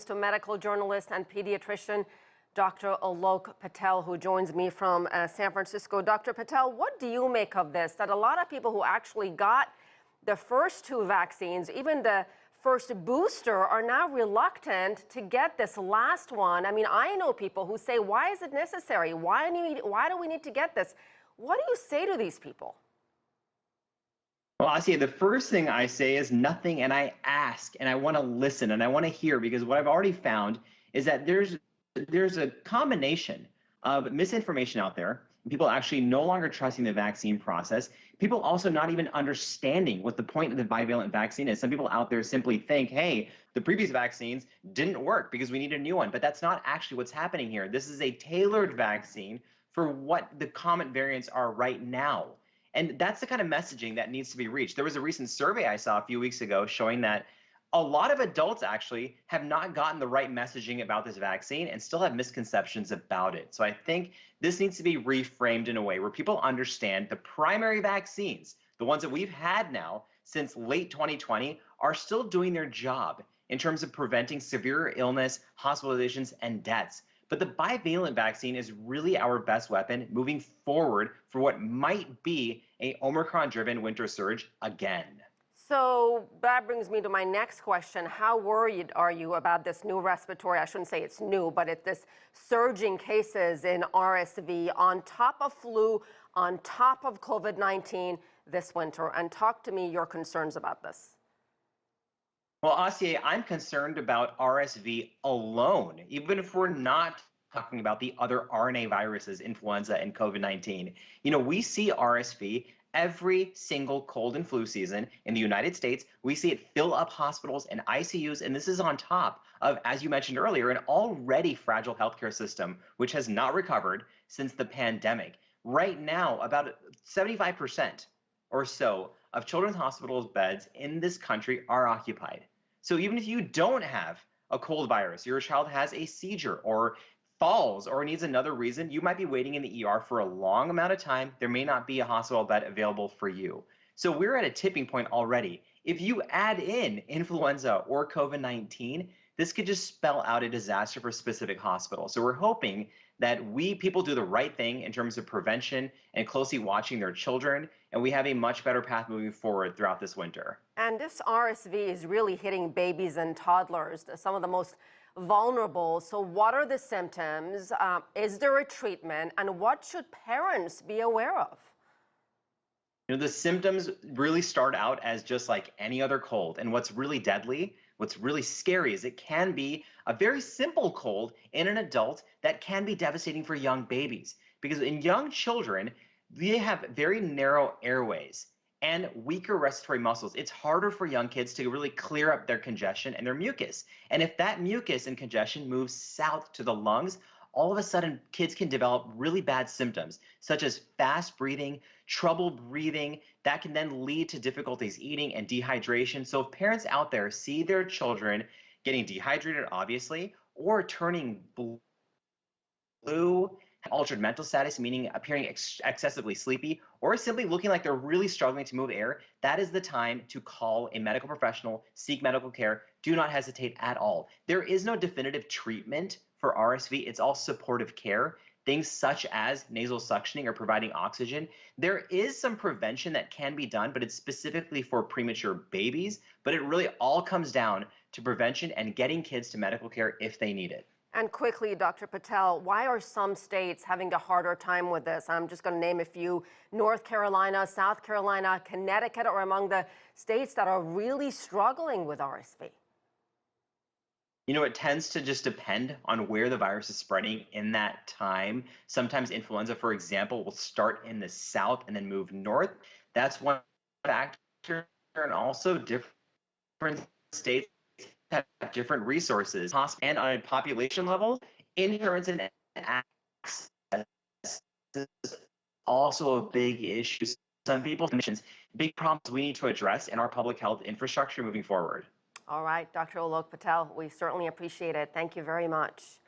to medical journalist and pediatrician Dr. Alok Patel, who joins me from San Francisco. Dr. Patel, what do you make of this? That a lot of people who actually got the first two vaccines, even the first booster, are now reluctant to get this last one. I mean, I know people who say, why is it necessary? Why do we need to get this? What do you say to these people? Well, Asieh, the first thing I say is nothing, and I ask, and I want to listen, and I want to hear, because what I've already found is that there's a combination of misinformation out there, people actually no longer trusting the vaccine process, people also not even understanding what the point of the bivalent vaccine is. Some people out there simply think, hey, the previous vaccines didn't work because we need a new one, but that's not actually what's happening here. This is a tailored vaccine for what the common variants are right now. And that's the kind of messaging that needs to be reached. There was a recent survey I saw a few weeks ago showing that a lot of adults actually have not gotten the right messaging about this vaccine and still have misconceptions about it. So I think this needs to be reframed in a way where people understand the primary vaccines, the ones that we've had now since late 2020, are still doing their job in terms of preventing severe illness, hospitalizations, and deaths. But the bivalent vaccine is really our best weapon moving forward for what might be a Omicron-driven winter surge again. So that brings me to my next question. How worried are you about this new respiratory, I shouldn't say it's new, but it's this surging cases in RSV on top of flu, on top of COVID-19 this winter? And talk to me your concerns about this. Well, Asieh, I'm concerned about RSV alone, even if we're not talking about the other RNA viruses, influenza and COVID-19. You know, we see RSV every single cold and flu season in the United States. We see it fill up hospitals and ICUs, and this is on top of, as you mentioned earlier, an already fragile healthcare system, which has not recovered since the pandemic. Right now, about 75% or so of children's hospitals beds in this country are occupied. So even if you don't have a cold virus, your child has a seizure or falls or needs another reason, you might be waiting in the ER for a long amount of time. There may not be a hospital bed available for you. So we're at a tipping point already. If you add in influenza or COVID-19, this could just spell out a disaster for specific hospitals. So we're hoping that people do the right thing in terms of prevention and closely watching their children, and we have a much better path moving forward throughout this winter. And this RSV is really hitting babies and toddlers, some of the most vulnerable. So what are the symptoms? Is there a treatment? And what should parents be aware of? You know, the symptoms really start out as just like any other cold. And what's really deadly, what's really scary is it can be a very simple cold in an adult that can be devastating for young babies. Because in young children, they have very narrow airways and weaker respiratory muscles. It's harder for young kids to really clear up their congestion and their mucus. And if that mucus and congestion moves south to the lungs, all of a sudden kids can develop really bad symptoms, such as fast breathing, trouble breathing. That can then lead to difficulties eating and dehydration. So if parents out there see their children getting dehydrated, obviously, or turning blue, altered mental status, meaning appearing excessively sleepy, or simply looking like they're really struggling to move air, that is the time to call a medical professional, seek medical care. Do not hesitate at all. There is no definitive treatment for RSV. It's all supportive care. Things such as nasal suctioning or providing oxygen. There is some prevention that can be done, but it's specifically for premature babies. But it really all comes down to prevention and getting kids to medical care if they need it. And quickly, Dr. Patel, why are some states having a harder time with this? I'm just going to name a few. North Carolina, South Carolina, Connecticut are among the states that are really struggling with RSV. You know, it tends to just depend on where the virus is spreading in that time. Sometimes influenza, for example, will start in the south and then move north. That's one factor. And also different states have different resources. And on a population level, insurance and access is also a big issue. Some people mention big problems we need to address in our public health infrastructure moving forward. All right, Dr. Alok Patel, we certainly appreciate it. Thank you very much.